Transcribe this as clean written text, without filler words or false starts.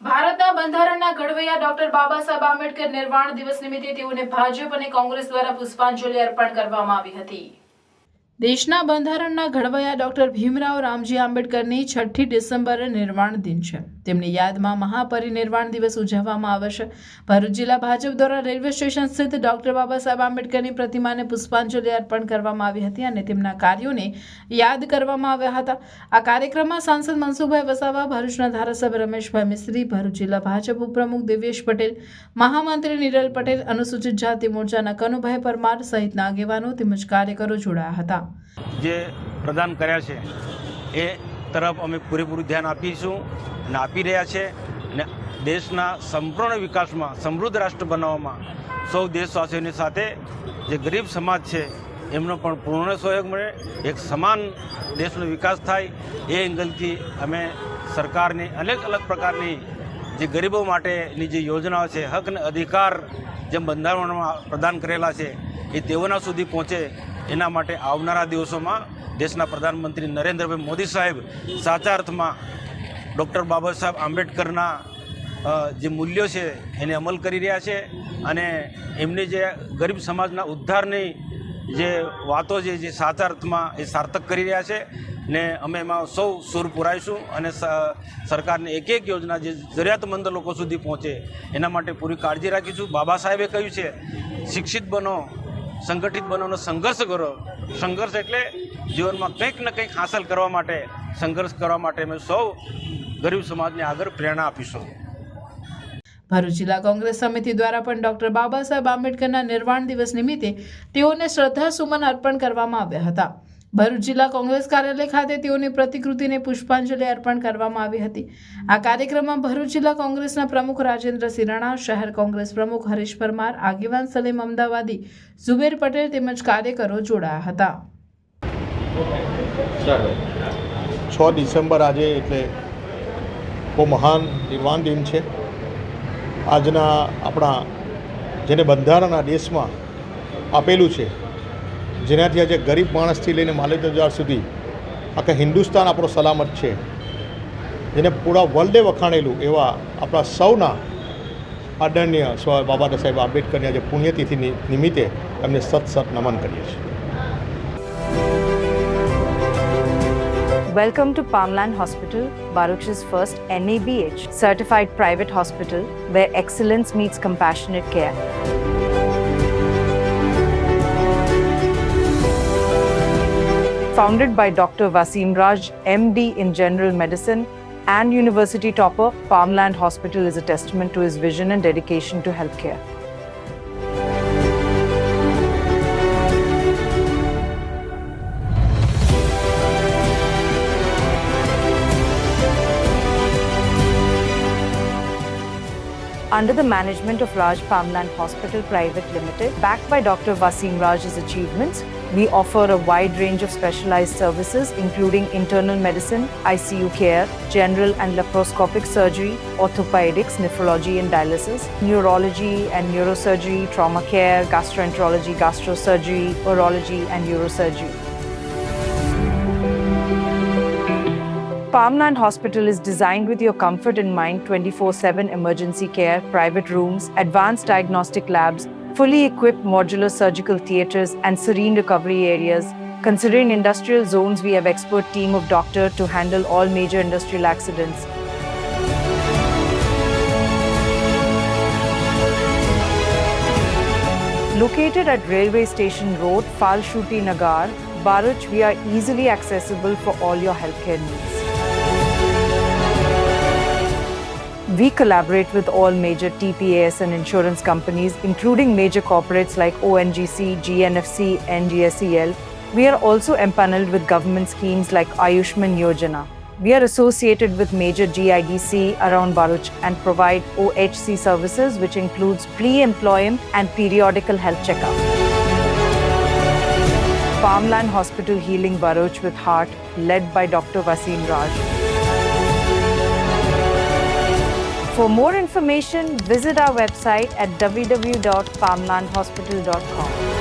ભારતના બંધારણના ઘડવૈયા ડોક્ટર બાબા સાહેબ આંબેડકર નિર્વાણ દિવસ નિમિત્તે તેઓને ભાજપ અને કોંગ્રેસ દ્વારા પુષ્પાંજલિ અર્પણ કરવામાં આવી હતી। દેશના બંધારણના ઘડવૈયા ડોક્ટર ભીમરાવ રામજી આંબેડકરની 6 ડિસેમ્બરે નિર્વાણ દિન છે। તેમની યાદમાં મહાપરિનિર્વાણ દિવસ ઉજવવામાં આવશે। ભરૂચ જિલ્લા ભાજપ દ્વારા રેલવે સ્ટેશન સ્થિત ડોક્ટર બાબા સાહેબ આંબેડકરની પ્રતિમાને પુષ્પાંજલિ અર્પણ કરવામાં આવી હતી અને તેમના કાર્યોને યાદ કરવામાં આવ્યા હતા। આ કાર્યક્રમમાં સાંસદ મનસુખભાઈ વસાવા, ભરૂચના ધારાસભ્ય રમેશભાઈ મિસ્ત્રી, ભરૂચ જિલ્લા ભાજપ ઉપપ્રમુખ દિવ્યેશ પટેલ, મહામંત્રી નિરલ પટેલ, અનુસૂચિત જાતિ મોરચાના કનુભાઈ પરમાર સહિતના આગેવાનો તેમજ કાર્યકરો જોડાયા હતા। જે પ્રદાન કર્યા છે એ તરફ અમે પૂરેપૂરું ધ્યાન આપીશું અને આપી રહ્યા છે અને દેશના સંપૂર્ણ વિકાસમાં, સમૃદ્ધ રાષ્ટ્ર બનાવવામાં સૌ દેશવાસીઓની સાથે જે ગરીબ સમાજ છે એમનો પણ પૂર્ણ સહયોગ મળે, એક સમાન દેશનો વિકાસ થાય એ એંગલથી અમે સરકારની અનેક અલગ પ્રકારની જે ગરીબો માટેની જે યોજનાઓ છે, હક અને અધિકાર જેમ બંધારણમાં પ્રદાન કરેલા છે એ તેઓના સુધી પહોંચે એના માટે આવનારા દિવસોમાં દેશના પ્રધાનમંત્રી નરેન્દ્રભાઈ મોદી સાહેબ સાચા અર્થમાં ડૉક્ટર બાબા સાહેબ આંબેડકરના જે મૂલ્યો છે એને અમલ કરી રહ્યા છે અને એમની જે ગરીબ સમાજના ઉદ્ધારની જે વાતો છે જે સાચા અર્થમાં એ સાર્થક કરી રહ્યા છે ને અમે એમાં સૌ સૂર પુરાઈશું અને સરકારની એક એક યોજના જે જરૂરિયાતમંદ લોકો સુધી પહોંચે એના માટે પૂરી કાળજી રાખીશું। બાબા સાહેબે કહ્યું છે, શિક્ષિત બનો, સંગઠિત બનોનો સંઘર્ષ કરો। સંઘર્ષ એટલે જીવનમાં કંઈક ને કંઈક હાંસલ કરવા માટે, સંઘર્ષ કરવા માટે અમે સૌ ગરીબ સમાજને આગળ પ્રેરણા આપીશું। ભરૂચ જિલ્લા કોંગ્રેસ સમિતિ દ્વારા પણ ડોક્ટર બાબા સાહેબ આંબેડકરના નિર્વાણ દિવસ નિમિત્તે તેઓને શ્રદ્ધાસુમન અર્પણ કરવામાં આવ્યા હતા। ભરૂચ જિલ્લા કોંગ્રેસ કાર્યાલય ખાતે તેઓની પ્રતિકૃતિને પુષ્પાંજલિ અર્પણ કરવામાં આવી હતી। આ કાર્યક્રમમાં ભરૂચ જિલ્લા કોંગ્રેસના પ્રમુખ રાજેન્દ્ર સિરાણા, શહેર કોંગ્રેસ પ્રમુખ હરીશ પરમાર, આગેવાન સલીમ અમદાવાદી, ઝુબેર પટેલ તેમજ કાર્યકરો જોડાયા હતા। 6 ડિસેમ્બર આજે એટલે બહુ મહાન નિર્વાણ દિન છે। આજના આપણા જેને બંધારણ આ દેશમાં આપેલું છે, જેનાથી આજે ગરીબ માણસથી લઈને માલિકદાર સુધી આખા હિન્દુસ્તાન આપણો સલામત છે, જેને પૂરા વર્લ્ડે વખાણેલું એવા આપણા સૌના આદરણીય બાબા સાહેબ આંબેડકરની આજે પુણ્યતિથિ નિમિત્તે એમને સત નમન કરીએ છીએ। Welcome to Palmland Hospital, Baruch's first NABH certified private hospital where excellence meets compassionate care. Founded by Dr. Wasim Raj, MD in General Medicine and University topper, Palmland Hospital is a testament to his vision and dedication to healthcare. Under the management of Raj Palmland Hospital Private Limited, backed by Dr. Wasim Raj's achievements, we offer a wide range of specialized services including internal medicine, ICU care, general and laparoscopic surgery, orthopedics, nephrology and dialysis, neurology and neurosurgery, trauma care, gastroenterology, gastrosurgery, urology and neurosurgery. Palmland Hospital is designed with your comfort in mind. 24/7 emergency care, private rooms, advanced diagnostic labs, fully equipped modular surgical theatres and serene recovery areas. Considering industrial zones, we have expert team of doctors to handle all major industrial accidents. Located at Railway Station Road, Falshuti Nagar, Baruch, we are easily accessible for all your healthcare needs. We collaborate with all major TPAS and insurance companies, including major corporates like ONGC, GNFC, NGSEL. We are also empaneled with government schemes like Ayushman Yojana. We are associated with major GIDC around Baruch and provide OHC services, which includes pre-employment and periodical health checkup. Palmland Hospital Healing Baruch with Heart, led by Dr. Wasim Raj. For more information, visit our website at www.palmlandhospital.com.